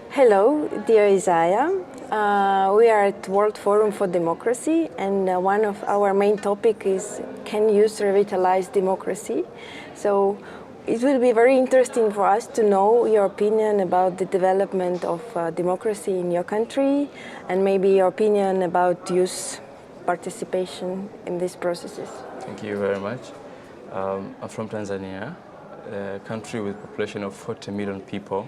Hello, dear Isaya. We are at World Forum for Democracy, and one of our main topic is, can youth revitalize democracy? So it will be very interesting for us to know your opinion about the development of democracy in your country, and maybe your opinion about youth participation in these processes. Thank you very much. I'm from Tanzania, a country with a population of 40 million people,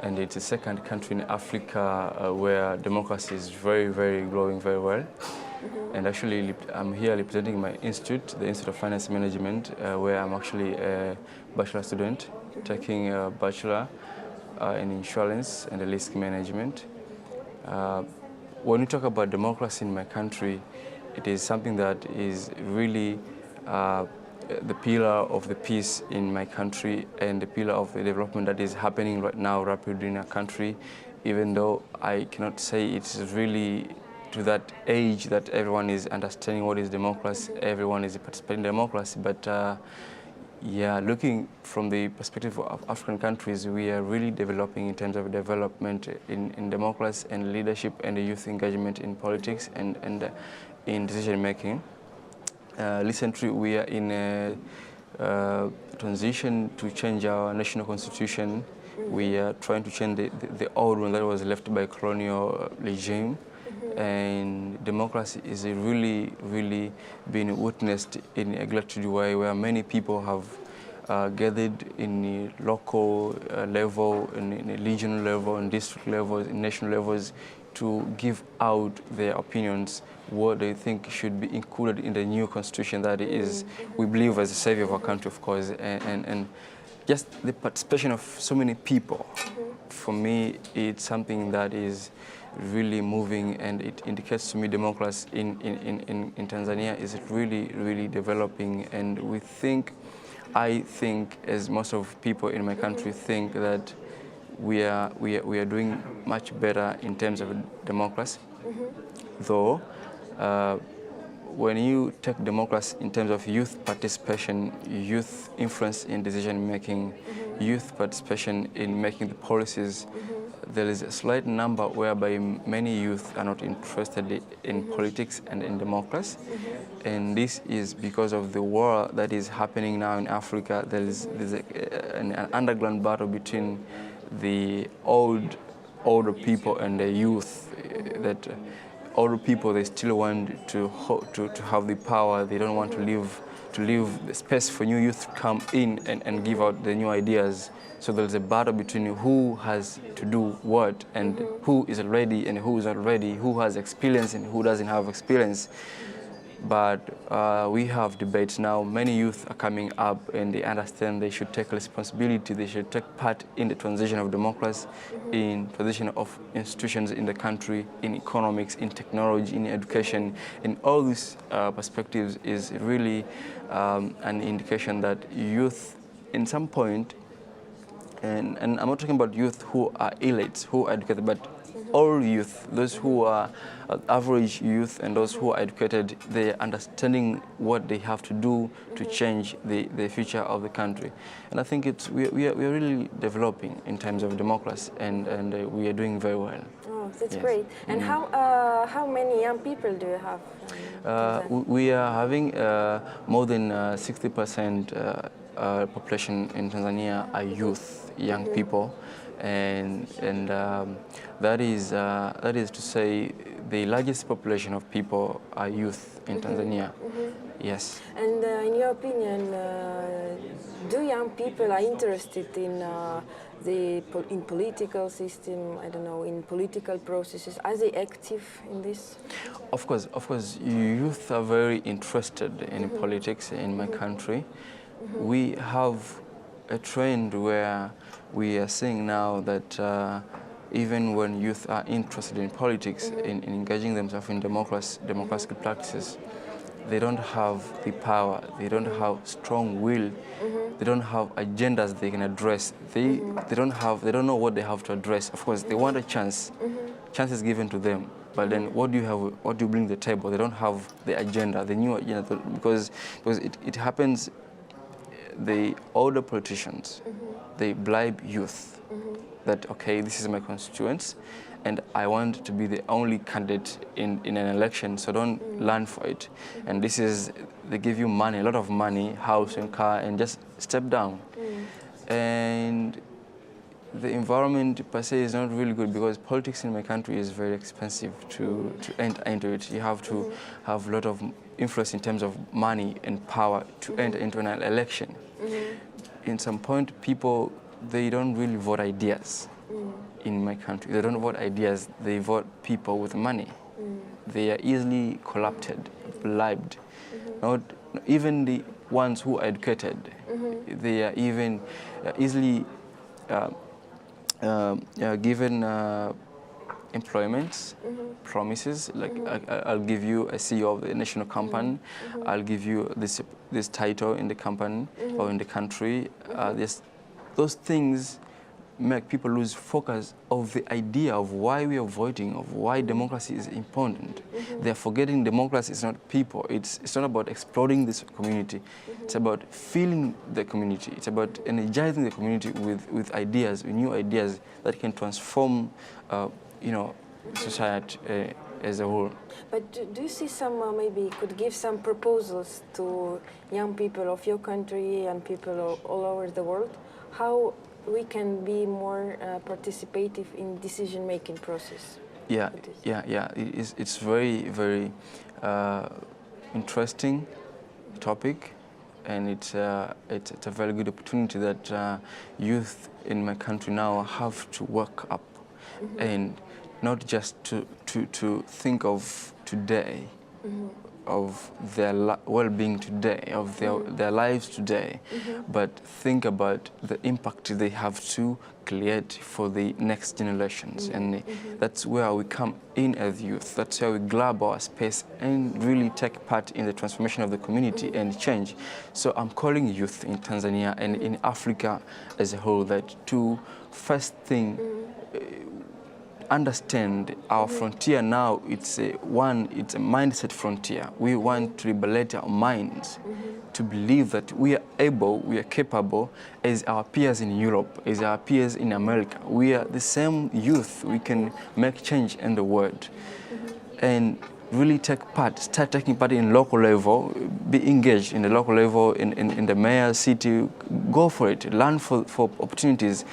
and it's the second country in Africa where democracy is very growing very well. And actually, I'm here representing my institute, the Institute of Finance Management, where I'm actually a bachelor student, taking a bachelor in insurance and risk management. When we talk about democracy in my country, it is something that is really the pillar of the peace in my country and the pillar of the development that is happening right now rapidly in our country, even though I cannot say it's really to that age that everyone is understanding what is democracy, everyone is participating in democracy, but yeah, looking from the perspective of African countries, we are really developing in terms of development in democracy and leadership and the youth engagement in politics and in decision making. Recently, we are in a transition to change our national constitution. We are trying to change the old one that was left by colonial regime. And democracy is really being witnessed in a gratitude way, where many people have gathered in the local level, in the regional level, in district levels, in national levels, to give out their opinions, what they think should be included in the new constitution that is, we believe, as the savior of our country, of course, and just the participation of so many people, for me, it's something that is really moving, and it indicates to me democracy in Tanzania is really developing. And I think, as most of people in my country think, that we are doing much better in terms of democracy. Though when you take democracy in terms of youth participation, youth influence in decision making, youth participation in making the policies, there is a slight number whereby many youth are not interested in politics and in democracy. And this is because of the war that is happening now in Africa. There's an underground battle between the older people and the youth, that older people, they still want to have the power. They don't want to leave the space for new youth to come in and give out the new ideas. So there's a battle between who has to do what, and who is ready and who is not ready, who has experience and who doesn't have experience. But we have debates now. Many youth are coming up and they understand they should take responsibility, they should take part in the transition of democracy, in transition of institutions in the country, in economics, in technology, in education. In all these perspectives is really an indication that youth, in some point, and I'm not talking about youth who are elites, who are educated, but all youth, those who are average youth and those who are educated, they are understanding what they have to do to change the future of the country. And I think we are really developing in terms of democracy, and we are doing very well. Oh, that's great. And how many young people do you have? We are having more than 60% population in Tanzania are youth, young people. And that is to say the largest population of people are youth in Tanzania. Yes. And in your opinion, do young people are interested in in political system? I don't know, in political processes. Are they active in this? Of course, youth are very interested in politics in my country. We have a trend where we are seeing now that even when youth are interested in politics, in engaging themselves in democratic practices, they don't have the power, they don't have strong will, they don't have agendas they can address. They don't know what they have to address. Of course, they want a chance. Chance is given to them. But then what do you bring to the table? They don't have the agenda, the new agenda, because it happens. The older politicians, they bribe youth That, okay, this is my constituents, and I want to be the only candidate in an election, so don't run for it. And this is, they give you money, a lot of money, house and car, and just step down. And the environment per se is not really good, because politics in my country is very expensive to enter into it. You have to have a lot of influence in terms of money and power to enter into an election. In some point, people, they don't really vote ideas in my country. They don't vote ideas, they vote people with money. They are easily corrupted, bribed. Not even the ones who are educated, they are even easily given employments, promises, like I'll give you a CEO of the national company, I'll give you this title in the company or in the country. Those things make people lose focus of the idea of why we are voting, of why democracy is important. They're forgetting democracy is not people. It's not about exploring this community. It's about feeling the community. It's about energizing the community with ideas, with new ideas that can transform, society as a whole. But do you see some, maybe could give some proposals to young people of your country and people all over the world, how we can be more participative in decision-making process? Yeah. It's very, very interesting topic, and it's a very good opportunity that youth in my country now have to work up, and not just to think of today, of their well-being today, of their lives today, but think about the impact they have to create for the next generations. And that's where we come in as youth. That's where we grab our space and really take part in the transformation of the community and change. So I'm calling youth in Tanzania and in Africa as a whole that to first thing, understand our frontier now. It's a mindset frontier. We want to liberate our minds to believe that we are able, we are capable as our peers in Europe, as our peers in America. We are the same youth. We can make change in the world. And really take part, start taking part in local level, be engaged in the local level, in the mayor, city, go for it, learn for opportunities,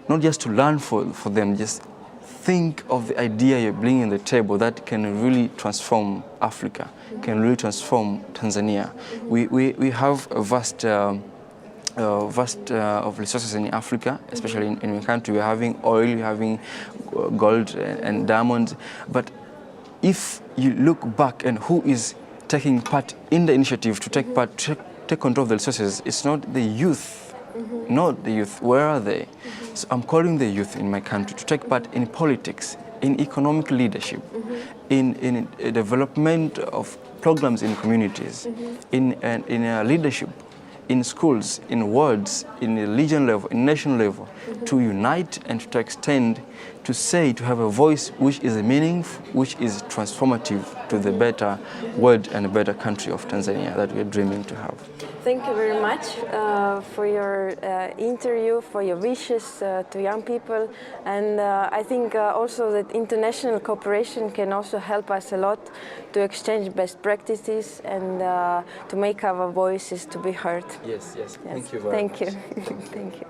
not just to learn for them, just think of the idea you're bringing on the table that can really transform Africa, can really transform Tanzania. We have a vast of resources in Africa, especially in my country. We're having oil, we're having gold and diamonds. But if you look back and who is taking part in the initiative to take part, take control of the resources, it's not the youth. Not the youth. Where are they? So I'm calling the youth in my country to take part in politics, in economic leadership, in development of programs in communities, in leadership, in schools, in wards, in the region level, in national level, to unite and to extend, to say, to have a voice which is meaningful, which is transformative to the better world and a better country of Tanzania that we're dreaming to have. Thank you very much for your interview, for your wishes to young people. And I think also that international cooperation can also help us a lot to exchange best practices and to make our voices to be heard. Yes. Yes. Thank you very much. Thank you. Thank you.